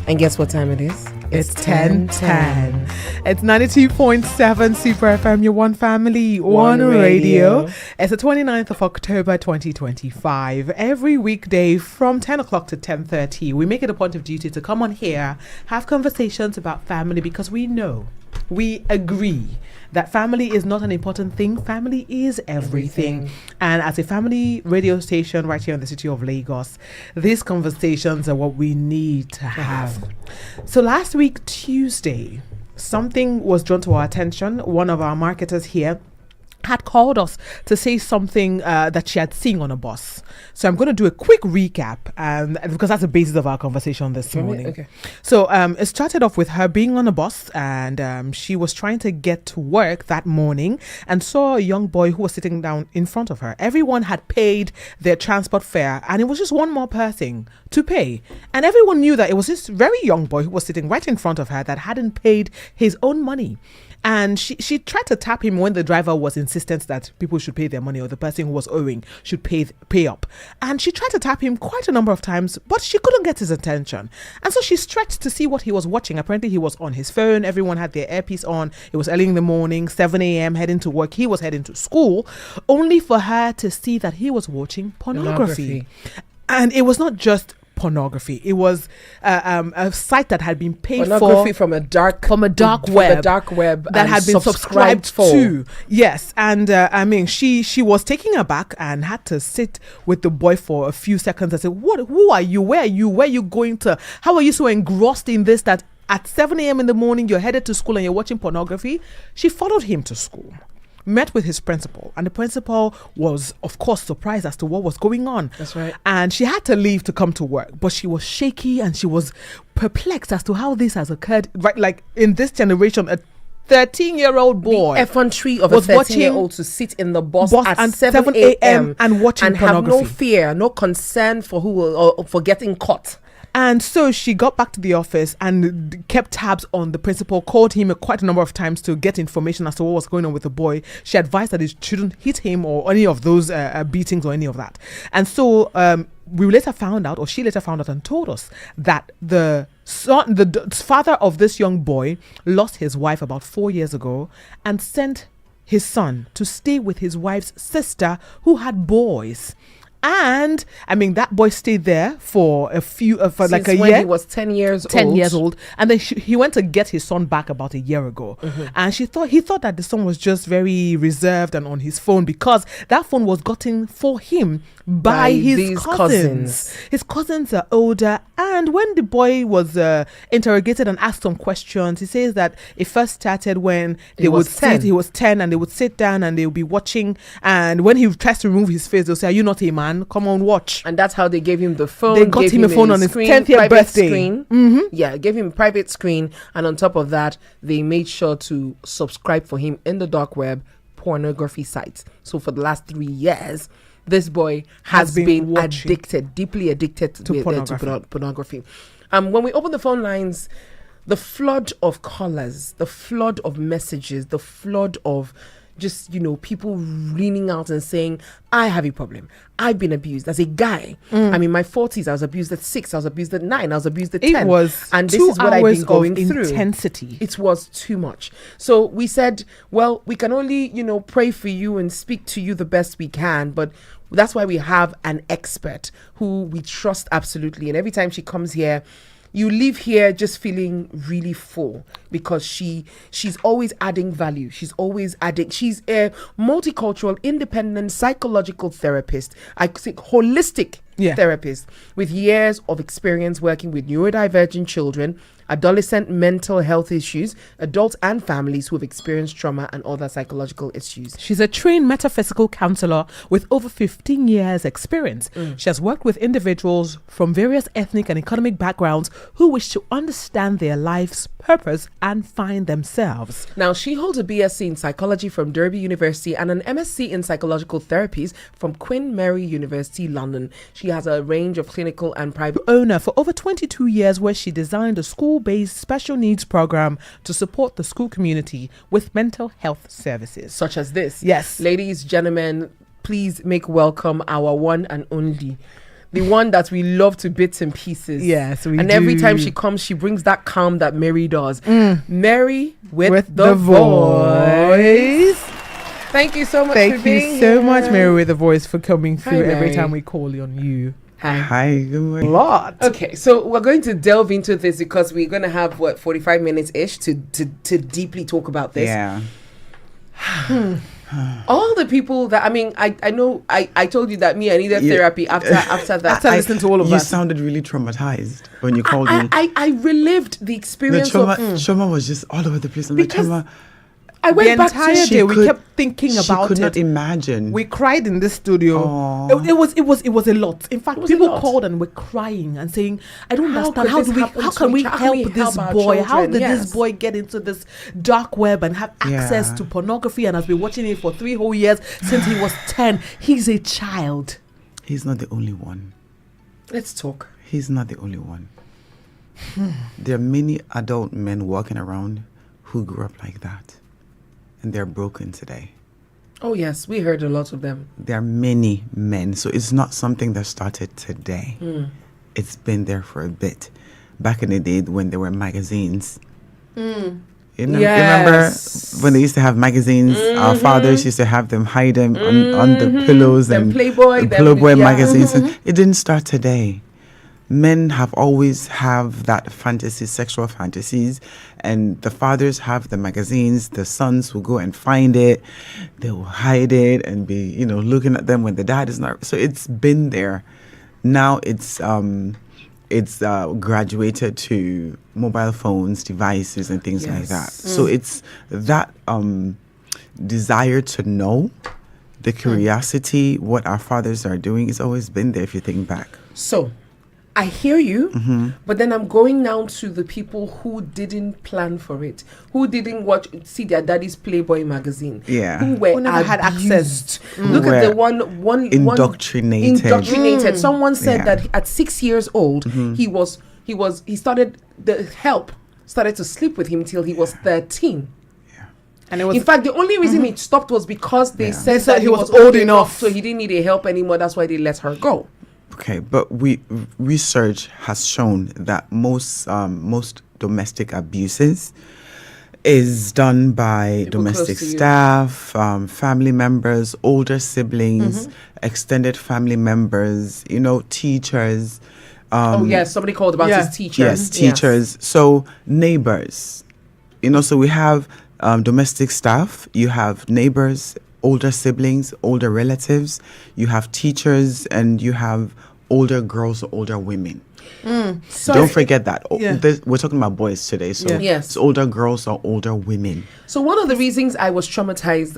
And guess what time it is? It's 10:10. It's 92.7 Super FM, your one family, one radio. It's the 29th of October 2025. Every weekday from 10 o'clock to 10:30, we make it a point of duty to come on here, have conversations about family, because we agree that family is not an important thing. Family is everything. And as a family radio station right here in the city of Lagos, these conversations are what we need to have. So last week, Tuesday, something was drawn to our attention. One of our marketers here had called us to say something that she had seen on a bus. So I'm going to do a quick recap, and because that's the basis of our conversation this morning. Okay. So it started off with her being on a bus, and she was trying to get to work that morning and saw a young boy who was sitting down in front of her. Everyone had paid their transport fare, and it was just one more person to pay. And everyone knew that it was this very young boy who was sitting right in front of her that hadn't paid his own money. And she tried to tap him when the driver was insistent that people should pay their money, or the person who was owing should pay up. And she tried to tap him quite a number of times, but she couldn't get his attention. And so she stretched to see what he was watching. Apparently he was on his phone. Everyone had their earpiece on. It was early in the morning, 7 a.m., heading to work. He was heading to school, only for her to see that he was watching pornography. And it was not just pornography. It was a site that had been paid pornography from a dark web that had been subscribed to. Yes, and she was taken aback and had to sit with the boy for a few seconds and say, who are you? Where are you going to? How are you so engrossed in this that at 7 a.m. in the morning you're headed to school and you're watching pornography? She followed him to school, met with his principal, and the principal was, of course, surprised as to what was going on. That's right. And she had to leave to come to work, but she was shaky and she was perplexed as to how this has occurred. Right, like in this generation, a 13-year-old boy, the effrontery of a 13-year-old to sit in the bus at 7 a.m. and watching pornography, have no fear, no concern for for getting caught. And so she got back to the office and kept tabs on the principal, called him quite a number of times to get information as to what was going on with the boy. She advised that it shouldn't hit him or any of those beatings or any of that. And so she later found out and told us that the father of this young boy lost his wife about 4 years ago and sent his son to stay with his wife's sister who had boys. And that boy stayed there for a year. When he was 10 years old. And then he went to get his son back about a year ago. Mm-hmm. And he thought that the son was just very reserved and on his phone, because that phone was gotten for him by his cousins. His cousins are older. And when the boy was interrogated and asked some questions, he says that it first started when he was 10, and they would sit down and they would be watching. And when he tries to remove his face, they'll say, "Are you not a man? Come on, watch." And that's how they gave him the phone. They got him a phone on his 10th year birthday. Screen. Mm-hmm. Yeah, gave him a private screen. And on top of that, they made sure to subscribe for him in the dark web pornography sites. So for the last 3 years, this boy has been deeply addicted to pornography. When we open the phone lines, the flood of callers, the flood of messages, the flood of just, people leaning out and saying, I have a problem. I've been abused as a guy. I'm in my 40s. I was abused at 6. I was abused at 9. I was abused at 10. And this is what I've been going through. Intensity. It was too much. So we said, well, we can only, pray for you and speak to you the best we can. But that's why we have an expert who we trust absolutely. And every time she comes here, you leave here just feeling really full, because she's always adding value. She's a multicultural, independent psychological therapist. I think holistic therapist with years of experience working with neurodivergent children, adolescent mental health issues, adults and families who have experienced trauma and other psychological issues. She's a trained metaphysical counselor with over 15 years experience. She has worked with individuals from various ethnic and economic backgrounds who wish to understand their life's purpose and find themselves. Now, she holds a BSc in psychology from Derby University and an MSc in psychological therapies from Queen Mary University, London. She has a range of clinical and private owner for over 22 years, where she designed a school-based special needs program to support the school community with mental health services. Such as this. Yes. Ladies, gentlemen, please make welcome our one and only, the one that we love to bits and pieces. Yes, we and do. every time she comes, she brings that calm that Mary does. Mary with the voice. Thank you so much. Thank for being you so much, here. Mary with the voice, for coming through every Mary. time we call on you. Hi, good morning. Lot. Okay, so we're going to delve into this because we're going to have 45 minutes ish to deeply talk about this. Yeah. All the people that I know I told you that I needed therapy after that. After listening to all of You us. sounded really traumatized when you called me. I relived the The experience trauma was just all over the place. I'm like, Because trauma. I The went back entire to day we kept thinking about She could not it. imagine. We cried in this studio. Aw. It was a lot. In fact, was a people lot. called and were crying and saying, "I don't How understand. could How this do we? happen How to can each- we how can help we this help our boy? How children?" did Yes. this boy get into this dark web and have access Yeah. to pornography and has been watching it for 3 whole years since he was 10? He's a child." He's not the only one. Let's talk. He's not the only one. There are many adult men walking around who grew up like that. And they're broken today. Oh yes, we heard a lot of them. There are many men. So it's not something that started today. It's been there for a bit. Back in the day when there were magazines. You know, remember Yes. when they used to have magazines? Our fathers used to have them, hide them on the pillows Them and Playboy, the them- Playboy yeah. magazines. It didn't start today. Men have always have that fantasy, sexual fantasies, and the fathers have the magazines. The sons will go and find it. They will hide it and be, looking at them when the dad is not. So it's been there. Now it's graduated to mobile phones, devices, and things like that. So it's that desire to know, the curiosity, what our fathers are doing. It's always been there if you think back. So I hear you, but then I'm going now to the people who didn't plan for it, who didn't see their daddy's Playboy magazine, Yeah. who were Who never had abused. access. Look at Were the one indoctrinated. Indoctrinated. Someone said Yeah. that at 6 years old, he started the help started to sleep with him till he was 13. And it was In fact, the only reason it stopped was because they said They said that he was old enough. so he didn't need a help anymore. That's why they let her go. Okay, but research has shown that most domestic abuses is done by People domestic close to you. staff, family members, older siblings, extended family members, teachers. Oh yes, somebody called about yeah. his teacher. Yes, teachers. So neighbors, so we have domestic staff, you have neighbors, older siblings, older relatives, you have teachers, and you have older girls or older women. So Don't forget that. Yeah. We're talking about boys today, so Yeah. Yes. it's older girls or older women. So one of the reasons I was traumatized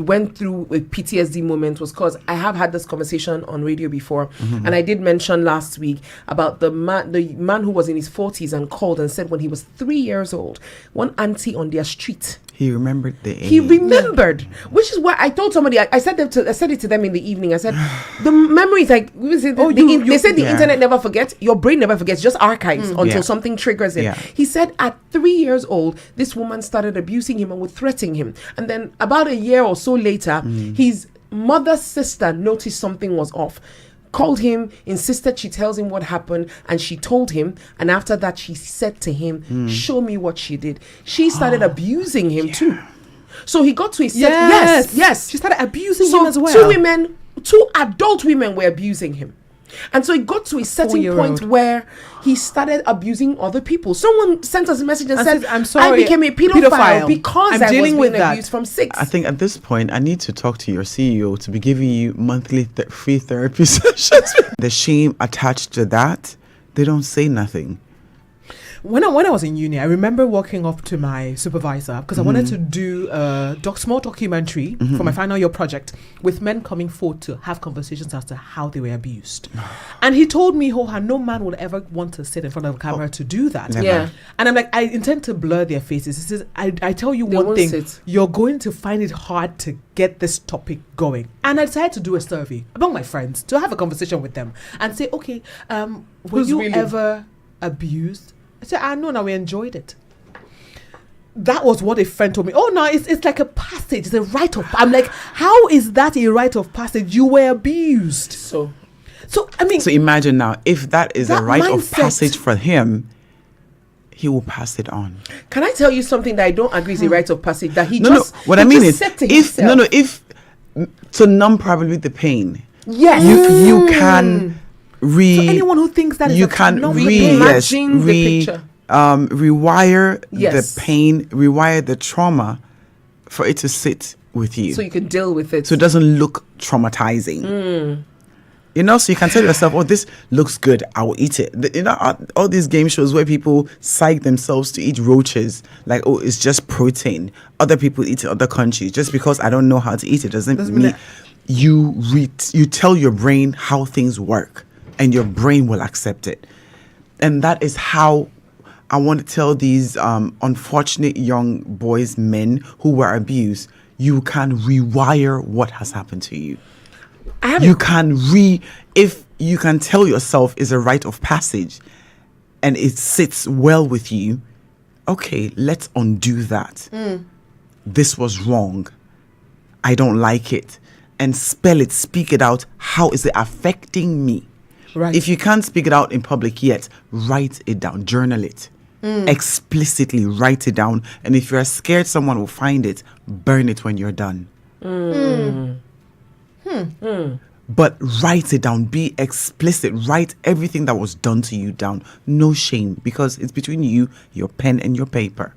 went through a PTSD moment was because I have had this conversation on radio before, and I did mention last week about the man who was in his 40s and called and said when he was 3 years old, one auntie on their street. He remembered the age. He remembered, which is why I told somebody. I said it to them in the evening. I said, the memories like they said the Yeah. internet never forgets. Your brain never forgets. Just archives until Yeah. something triggers it. Yeah. He said at 3 years old, this woman started abusing him and would threaten him. And then about a year or so later, his mother's sister noticed something was off. Called him, insisted she tells him what happened, and she told him. And after that, she said to him, "Show me what she did." She started abusing him too. So he got to a certain yes. She started abusing So him as well. two adult women were abusing him. And so it got to a certain 4-year-old. point where he started abusing other people. Someone sent us a message and And said, says, "I'm sorry, I became a pedophile because I'm I was dealing being with that." abused from 6." I think at this point, I need to talk to your CEO to be giving you monthly free therapy sessions. The shame attached to that, they don't say nothing. When I was in uni, I remember walking up to my supervisor because I wanted to do a small documentary for my final year project with men coming forward to have conversations as to how they were abused. And he told me, no man would ever want to sit in front of a camera to do that. Never. Yeah. And I'm like, I intend to blur their faces. He says, I tell you They one won't thing, sit. you're going to find it hard to get this topic going. And I decided to do a survey among my friends to have a conversation with them and say, okay, were Who's you willing? ever abused? I said, no, we enjoyed it. That was what a friend told me. Oh, no, it's like a passage. It's a rite of... I'm like, how is that a rite of passage? You were abused. So So I mean, So imagine now, if that is That a rite of mindset. passage for him, he will pass it on. Can I tell you something that I don't agree is a rite of passage? That he No, just what he I mean just is, said to if himself, to numb probably the pain, yes, you can anyone who thinks that is you a can Reimagine the picture. rewire Yes. the pain, rewire the trauma for it to sit with you, so you can deal with it. so it doesn't look traumatizing. You know, so you can tell yourself, "Oh, this looks good. I will eat it." You know, all these game shows where people psych themselves to eat roaches, like, "Oh, it's just protein." Other people eat in other countries. Just because I don't know how to eat it doesn't mean you tell your brain how things work, and your brain will accept it. And that is how I want to tell these unfortunate young boys, men who were abused, you can rewire what has happened to you. You can if you can tell yourself is a rite of passage and it sits well with you, okay, let's undo that. This was wrong. I don't like it. And spell it, speak it out. How is it affecting me? Right. If you can't speak it out in public yet, write it down, journal it. Explicitly write it down. And if you're scared someone will find it, burn it when you're done. But write it down. Be explicit. Write everything that was done to you down. No shame, because it's between you, your pen, and your paper.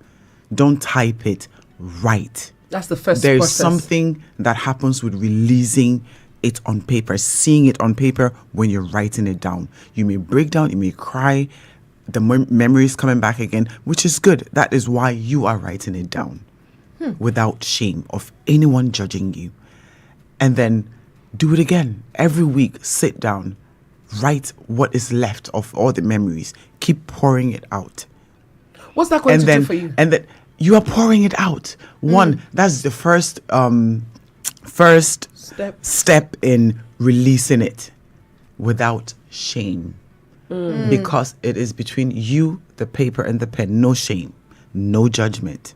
Don't type it. Write. That's the first There's process. something that happens with releasing it on paper, seeing it on paper when you're writing it down. You may break down, you may cry. The memory is coming back again, which is good. That is why you are writing it down without shame of anyone judging you. And then do it again. Every week, sit down, write what is left of all the memories. Keep pouring it out. What's that going to do for you? And then you are pouring it out. One, that's the first step in releasing it without shame. Because it is between you, the paper, and the pen. No shame, no judgment.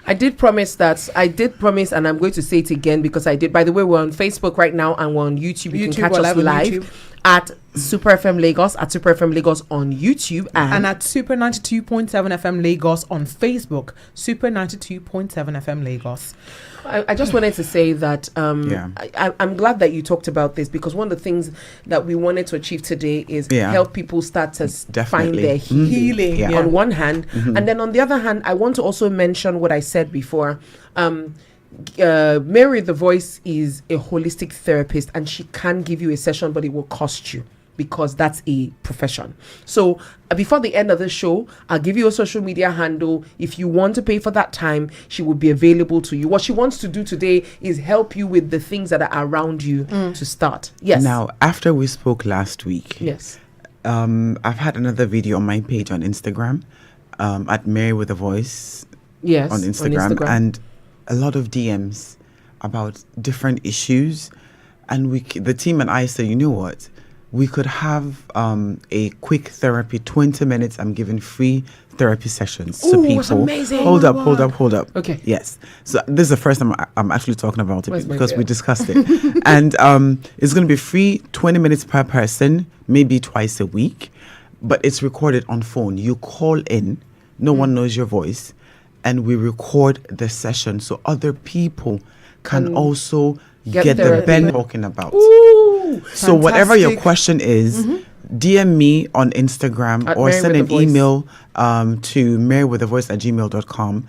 I did promise, and I'm going to say it again because I did. By the way, we're on Facebook right now and we're on YouTube. You can catch us live at Super FM Lagos, at Super FM Lagos on YouTube, and at Super 92.7 FM Lagos on Facebook. Super 92.7 FM Lagos. I just wanted to say that I'm glad that you talked about this, because one of the things that we wanted to achieve today is help people start to find their healing on one hand. And then on the other hand, I want to also mention what I said before. Mary the Voice is a holistic therapist, and she can give you a session, but it will cost you, because that's a profession. So before the end of the show, I'll give you a social media handle. If you want to pay for that time, she will be available to you. What she wants to do today is help you with the things that are around you to start. Yes. Now, after we spoke last week, yes, I've had another video on my page on Instagram, at Mary with a Voice. Yes, on Instagram, and a lot of DMs about different issues. And the team and I said, you know what? We could have a quick therapy, 20 minutes. I'm giving free therapy sessions to people. That's amazing. Hold up. Okay. Yes. So this is the first time I'm actually talking about it. Where's my because beer? we discussed it. And it's going to be free, 20 minutes per person, maybe twice a week. But it's recorded on phone. You call in. No one knows your voice. And we record the session so other people can also get the benefit talking about. Ooh, so whatever your question is, DM me on Instagram At or Mary send with an a Voice. email to marywithavoice@gmail.com.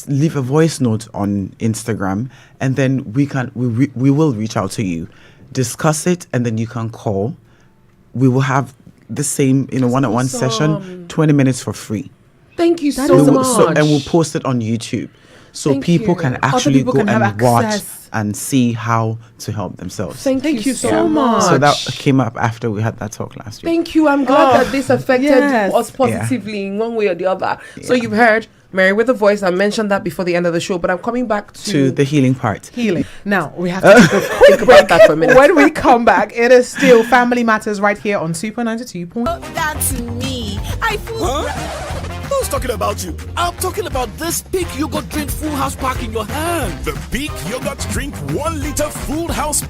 Leave a voice note on Instagram, and then we will reach out to you, discuss it, and then you can call. We will have the same one-on-one session, 20 minutes for free. Thank you so much. And we'll post it on YouTube, so Thank people you. can Other actually people go can have and watch access. and see how to help themselves. Thank you so much. So that came up after we had that talk last week. Thank you. I'm glad that this affected yes. us positively in one way or the other. So you've heard Mary with a Voice. I mentioned that before the end of the show, but I'm coming back to the healing part. Healing. Now we have to take a quick think about that for a minute. When we come back, it is still Family Matters right here on Super 92. That's me. I feel. Who's talking about you? I'm talking about this Peak Yogurt Drink Full House Pack in your hand. The Peak Yogurt Drink 1 liter Full House.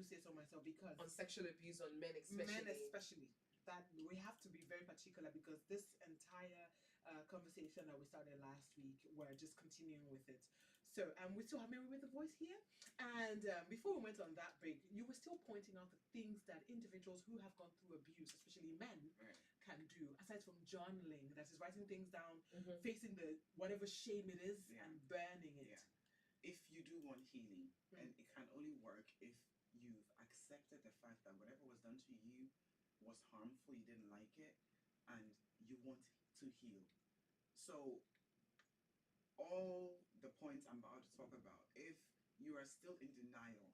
say so myself, because on sexual abuse on men especially. men especially, that we have to be very particular, because this entire conversation that we started last week, we're just continuing with it. So we still have Mary with the voice here, and before we went on that break, you were still pointing out the things that individuals who have gone through abuse, especially men, can do, aside from journaling, that is writing things down, facing the whatever shame it is, and burning it. Yeah. If you do want healing, and it can only work if you've accepted the fact that whatever was done to you was harmful, you didn't like it, and you want to heal. So all the points I'm about to talk about, if you are still in denial,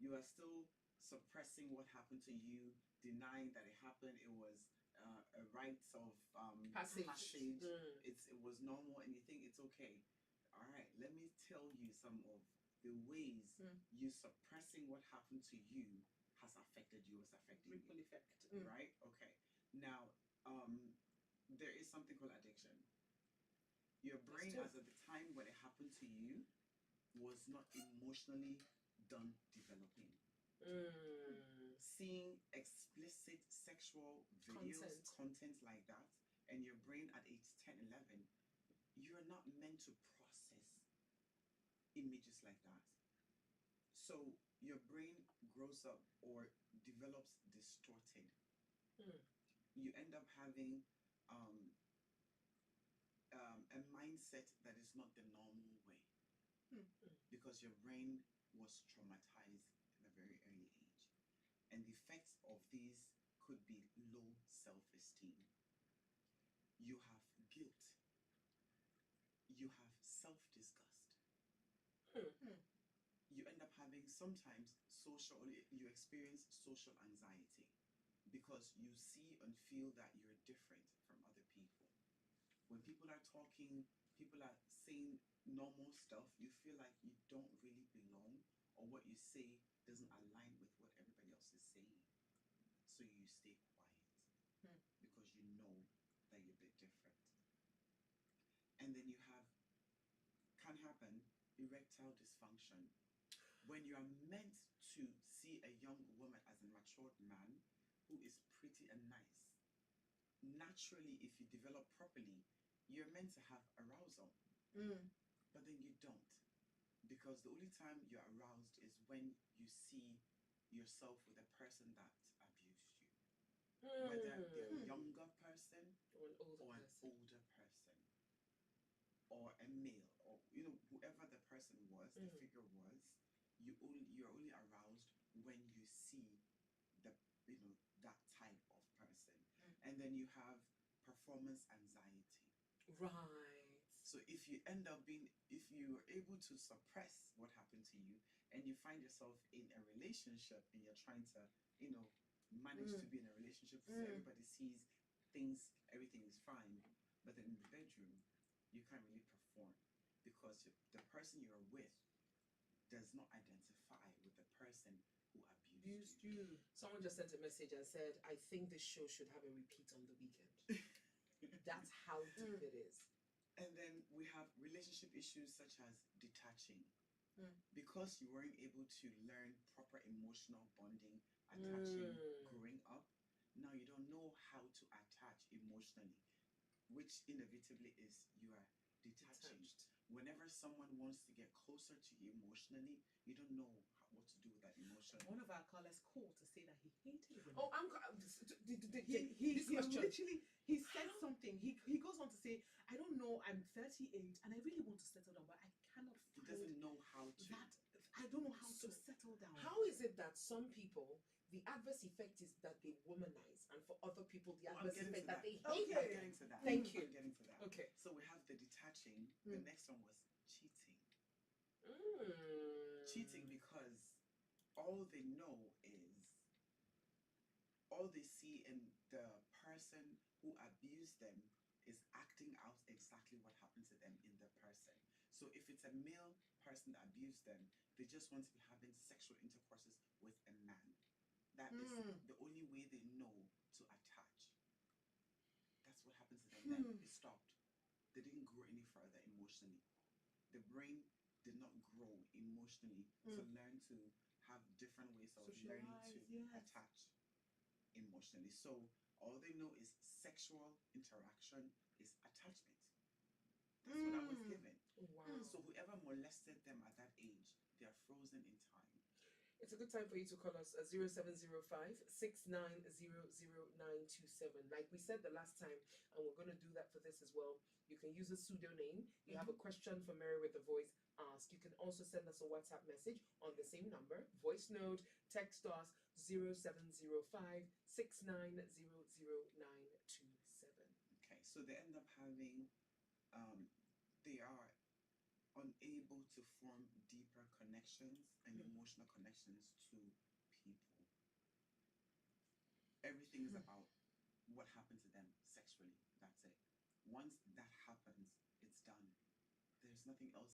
you are still suppressing what happened to you, denying that it happened, it was a rite of passage, it was normal, and you think it's okay. All right, let me tell you some of the ways you suppressing what happened to you has affected you, is affecting you. Ripple effect. Right? Okay. Now, there is something called addiction. Your brain, as at the time when it happened to you, was not emotionally done developing. Seeing explicit sexual videos, content like that, and your brain at age 10, 11, you're not meant to process images like that. So your brain grows up or develops distorted. You end up having a mindset that is not the normal way, because your brain was traumatized at a very early age. And the effects of these could be low self-esteem. You have guilt. You have self-disgust. You end up having sometimes you experience social anxiety, because you see and feel that you're different from other people. When people are talking, people are saying normal stuff, you feel like you don't really belong, or what you say doesn't align with what everybody else is saying. So you stay quiet because you know that you're a bit different. And then you can happen erectile dysfunction. When you are meant to see a young woman as a matured man who is pretty and nice, naturally, if you develop properly, you're meant to have arousal. But then you don't, because the only time you're aroused is when you see yourself with a person that abused you, whether they're a younger person or an older person, or a male, or whoever the person was, the figure was. You're only aroused when you see that type of person. And then you have performance anxiety. Right. So if you are able to suppress what happened to you, and you find yourself in a relationship, and you're trying to manage to be in a relationship, so everybody sees everything is fine, but then in the bedroom you can't really perform, because the person you're with does not identify with the person who abused you. Someone just sent a message and said, I think this show should have a repeat on the weekend. That's how deep it is. And then we have relationship issues such as detaching. Because you weren't able to learn proper emotional bonding, attaching, growing up, now you don't know how to attach emotionally, which inevitably is you are detached. Whenever someone wants to get closer to you emotionally, you don't know what to do with that emotion. One of our callers called to say that he hated women. Oh, he said something. He goes on to say, I don't know, I'm 38 and I really want to settle down, but I cannot find. He doesn't know how to. I don't know how to settle down. How is it that some people, the adverse effect is that they womanize, and for other people, the adverse effect that they hate? I'm getting to that. Thank you. I'm getting to that. Okay. So we have the detaching. The next one was cheating. Cheating, because all they see in the person who abused them is acting out exactly what happened to them in the person. So if it's a male person that abused them, they just want to be having sexual intercourses with a man. That is the only way they know to attach. That's what happens to them. Then it stopped. They didn't grow any further emotionally. The brain did not grow emotionally to learn to have different ways of Socialize, learning to yes. attach emotionally. So all they know is sexual interaction is attachment. That's what I was given. Wow. So whoever molested them at that age, they are frozen in time. It's a good time for you to call us at 0705-6900927. Like we said the last time, and we're going to do that for this as well. You can use a pseudonym. You have a question for Mary with the voice, ask. You can also send us a WhatsApp message on the same number, voice note, text us 0705-6900927. Okay, so they end up having, they are unable to form deeper connections and emotional connections to people. Everything is about what happened to them sexually. That's it. Once that happens, it's done. There's nothing else